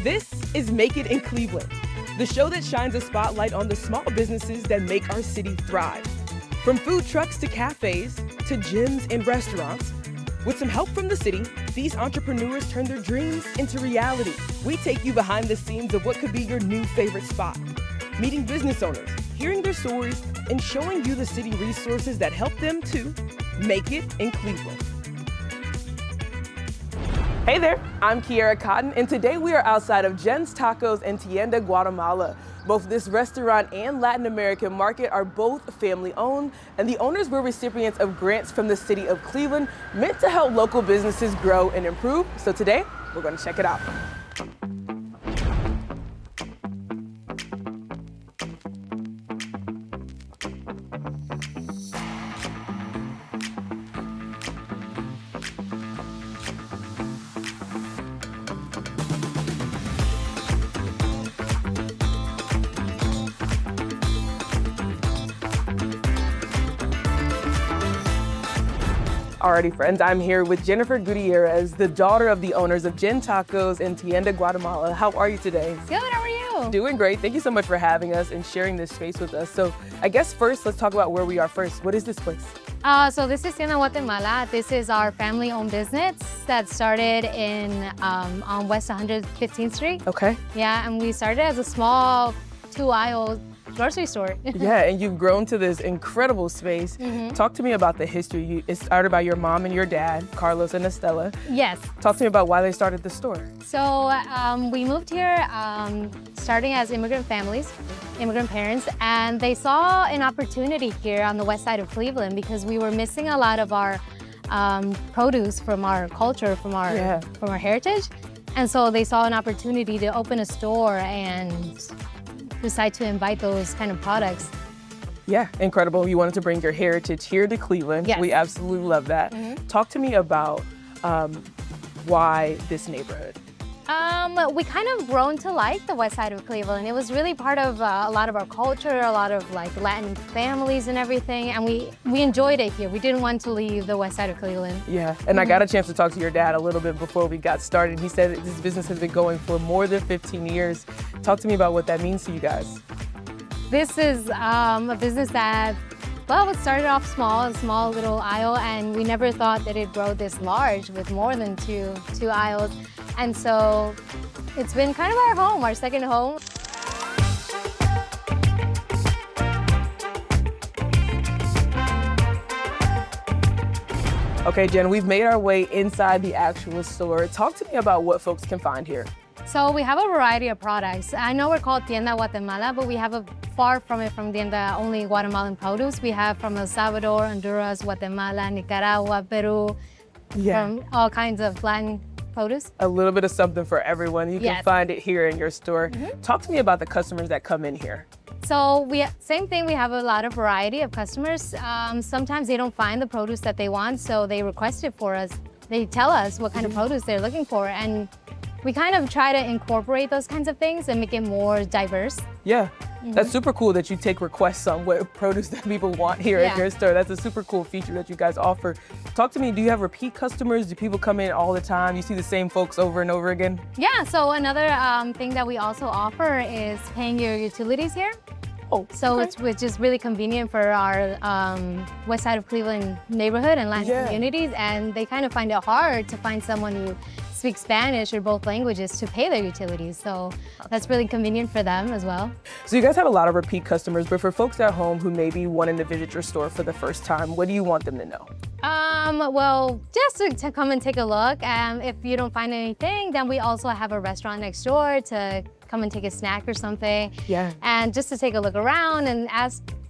This is Make It in Cleveland, the show that shines a spotlight on the small businesses that make our city thrive. From food trucks to cafes to gyms and restaurants, with some help from the city, these entrepreneurs turn their dreams into reality. We take you behind the scenes of what could be your new favorite spot, meeting business owners, hearing their stories, and showing you the city resources that help them to make it in Cleveland. Hey there, I'm Kierra Cotton, and today we are outside of Jenn's Tacos and Tienda Guatemala. Both this restaurant and Latin American market are both family owned, and the owners were recipients of grants from the city of Cleveland meant to help local businesses grow and improve. So today, we're gonna check it out. Alrighty, friends, I'm here with Jennifer Gutierrez, the daughter of the owners of Jenn Tacos and Tienda Guatemala. How are you today? Good, how are you? Doing great. Thank you so much for having us and sharing this space with us. So I guess first, let's talk about where we are first. What is this place? So this is Tienda Guatemala. This is our family-owned business that started on West 115th Street. Okay. Yeah, and we started as a small two-aisle grocery store. Yeah, and you've grown to this incredible space. Talk to me about the history. It started by your mom and your dad, Carlos and Estella. Yes. Talk to me about why they started the store. So we moved here starting as immigrant families, immigrant parents, and they saw an opportunity here on the west side of Cleveland because we were missing a lot of our produce from our culture, from our heritage. And so they saw an opportunity to open a store and decide to invite those kind of products. Yeah, incredible. You wanted to bring your heritage here to Cleveland. Yes. We absolutely love that. Talk to me about why this neighborhood. We kind of grown to like the west side of Cleveland. It was really part of a lot of our culture, a lot of like Latin families and everything, and we enjoyed it here. We didn't want to leave the west side of Cleveland. Yeah, and I got a chance to talk to your dad a little bit before we got started. He said that this business has been going for more than 15 years. Talk to me about what that means to you guys. This is a business that, well, it started off small, a small little aisle, and we never thought that it'd grow this large with more than two aisles. And so it's been kind of our home, our second home. Okay, Jen, we've made our way inside the actual store. Talk to me about what folks can find here. So we have a variety of products. I know we're called Tienda Guatemala, but we have far from it from Tienda only Guatemalan produce. We have from El Salvador, Honduras, Guatemala, Nicaragua, Peru, from all kinds of Latin produce. A little bit of something for everyone. You can find it here in your store. Talk to me about the customers that come in here. So same thing, we have a lot of variety of customers. Sometimes they don't find the produce that they want, so they request it for us. They tell us what kind of produce they're looking for, and we kind of try to incorporate those kinds of things and make it more diverse. Yeah, that's super cool that you take requests on what produce that people want here at your store. That's a super cool feature that you guys offer. Talk to me, do you have repeat customers? Do people come in all the time? You see the same folks over and over again? Yeah, so another thing that we also offer is paying your utilities here. Oh, so which is really convenient for our west side of Cleveland neighborhood and Latin communities, and they kind of find it hard to find someone who speak Spanish or both languages to pay their utilities. So that's really convenient for them as well. So you guys have a lot of repeat customers, but for folks at home who maybe wanting to visit your store for the first time, what do you want them to know? Well, just to come and take a look. If you don't find anything, then we also have a restaurant next door to come and take a snack or something. Yeah. And just to take a look around and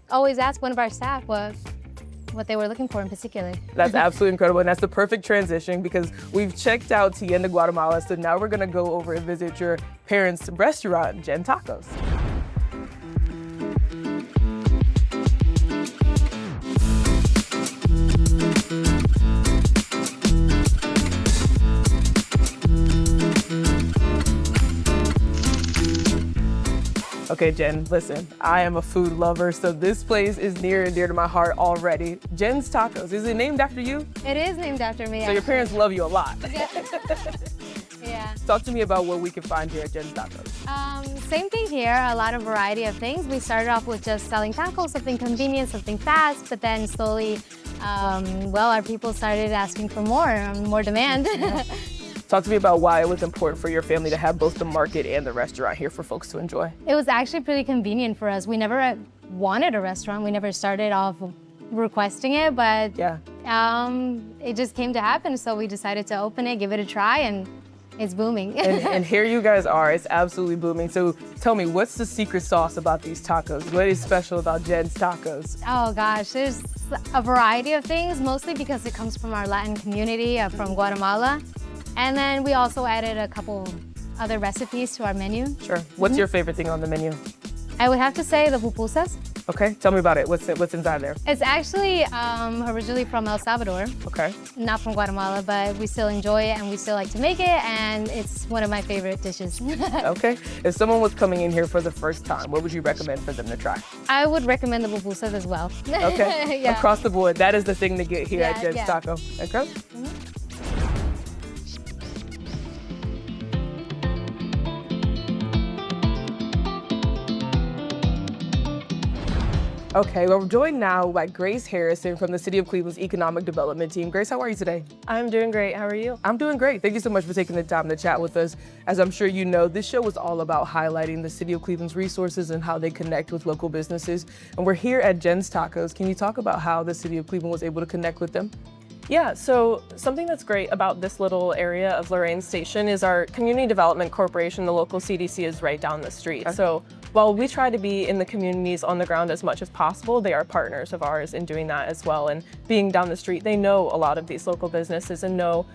always ask one of our staff what they were looking for in particular. That's absolutely incredible, and that's the perfect transition because we've checked out Tienda Guatemala, so now we're gonna go over and visit your parents' restaurant, Jenn Tacos. Okay, Jen, listen, I am a food lover, so this place is near and dear to my heart already. Jenn's Tacos, is it named after you? It is named after me. So your parents love you a lot. Yeah. Talk to me about what we can find here at Jenn's Tacos. Same thing here, a lot of variety of things. We started off with just selling tacos, something convenient, something fast, but then slowly, our people started asking for more demand. Talk to me about why it was important for your family to have both the market and the restaurant here for folks to enjoy. It was actually pretty convenient for us. We never wanted a restaurant. We never started off requesting it, but it just came to happen. So we decided to open it, give it a try, and it's booming. and here you guys are, it's absolutely booming. So tell me, what's the secret sauce about these tacos? What is special about Jenn's Tacos? Oh gosh, there's a variety of things, mostly because it comes from our Latin community from Guatemala. And then we also added a couple other recipes to our menu. Sure. What's your favorite thing on the menu? I would have to say the pupusas. Okay, tell me about it. What's inside there? It's actually originally from El Salvador. Okay. Not from Guatemala, but we still enjoy it and we still like to make it, and it's one of my favorite dishes. Okay. If someone was coming in here for the first time, what would you recommend for them to try? I would recommend the pupusas as well. Okay. Yeah. Across the board, that is the thing to get here at Jenn's yeah. Taco. Okay. Okay, well, we're joined now by Grace Harrison from the City of Cleveland's Economic Development Team. Grace, how are you today? I'm doing great. How are you? I'm doing great. Thank you so much for taking the time to chat with us. As I'm sure you know, this show is all about highlighting the City of Cleveland's resources and how they connect with local businesses. And we're here at Jenn's Tacos. Can you talk about how the City of Cleveland was able to connect with them? Yeah, so something that's great about this little area of Lorraine Station is our Community Development Corporation, the local CDC, is right down the street. Okay. So while we try to be in the communities on the ground as much as possible, they are partners of ours in doing that as well. And being down the street, they know a lot of these local businesses and know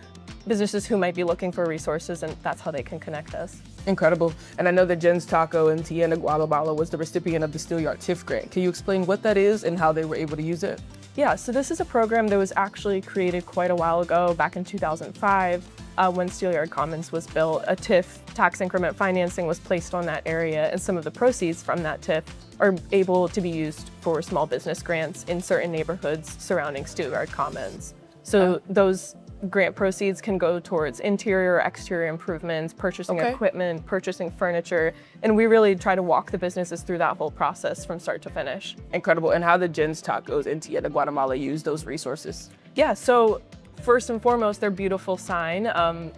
businesses who might be looking for resources, and that's how they can connect us. Incredible. And I know that Jenn's Taco and Tienda Guatemala was the recipient of the Steelyard TIF grant. Can you explain what that is and how they were able to use it? Yeah, so this is a program that was actually created quite a while ago, back in 2005, when Steelyard Commons was built. A TIF, tax increment financing, was placed on that area, and some of the proceeds from that TIF are able to be used for small business grants in certain neighborhoods surrounding Steelyard Commons. So those grant proceeds can go towards interior or exterior improvements, purchasing equipment, purchasing furniture, and we really try to walk the businesses through that whole process from start to finish. Incredible. And how did Jenn's Tacos and Tienda Guatemala use those resources? Yeah, so first and foremost, their beautiful sign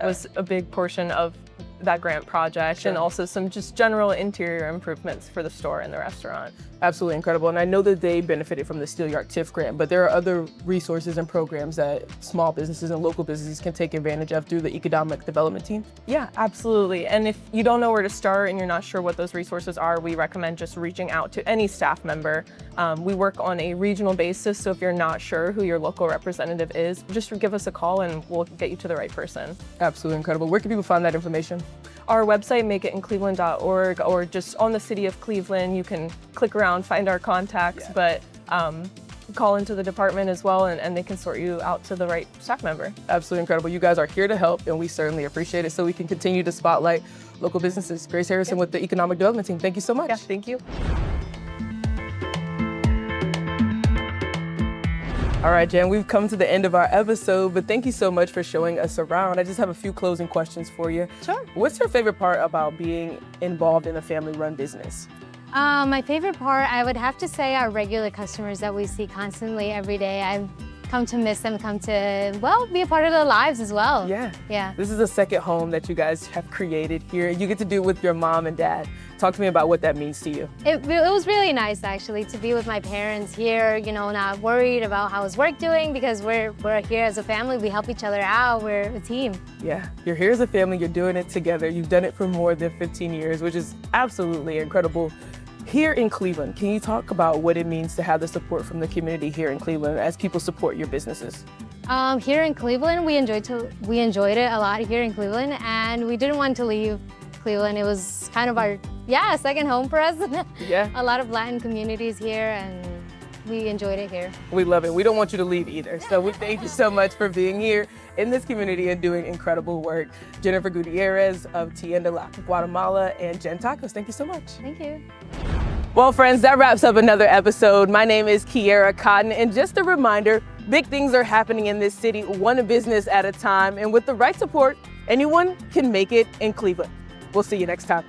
was a big portion of that grant project, and also some just general interior improvements for the store and the restaurant. Absolutely incredible. And I know that they benefited from the Steelyard TIF grant, but there are other resources and programs that small businesses and local businesses can take advantage of through the Economic Development Team? Yeah, absolutely. And if you don't know where to start and you're not sure what those resources are, we recommend just reaching out to any staff member. We work on a regional basis, so if you're not sure who your local representative is, just give us a call and we'll get you to the right person. Absolutely incredible. Where can people find that information? Our website, makeincleveland.org, or just on the City of Cleveland. You can click around, find our contacts, but call into the department as well, and they can sort you out to the right staff member. Absolutely incredible. You guys are here to help, and we certainly appreciate it, so we can continue to spotlight local businesses. Grace Harrison with the Economic Development Team. Thank you so much. Yeah, thank you. All right, Jenn, we've come to the end of our episode, but thank you so much for showing us around. I just have a few closing questions for you. Sure. What's your favorite part about being involved in a family-run business? My favorite part, I would have to say, our regular customers that we see constantly every day. I've come to miss them, come to, well, be a part of their lives as well. Yeah. Yeah. This is a second home that you guys have created here. You get to do it with your mom and dad. Talk to me about what that means to you. It was really nice, actually, to be with my parents here, you know, not worried about how is work doing, because we're here as a family. We help each other out. We're a team. Yeah, you're here as a family. You're doing it together. You've done it for more than 15 years, which is absolutely incredible. Here in Cleveland, can you talk about what it means to have the support from the community here in Cleveland as people support your businesses? Here in Cleveland, we enjoyed it a lot here in Cleveland, and we didn't want to leave Cleveland. It was kind of our second home for us. Yeah. A lot of Latin communities here, and we enjoyed it here. We love it. We don't want you to leave either. So we thank you so much for being here in this community and doing incredible work. Jennifer Gutierrez of Tienda Guatemala and Jenn's Tacos, thank you so much. Thank you. Well, friends, that wraps up another episode. My name is Kierra Cotton, and just a reminder, big things are happening in this city, one business at a time, and with the right support, Anyone can make it in Cleveland. We'll see you next time.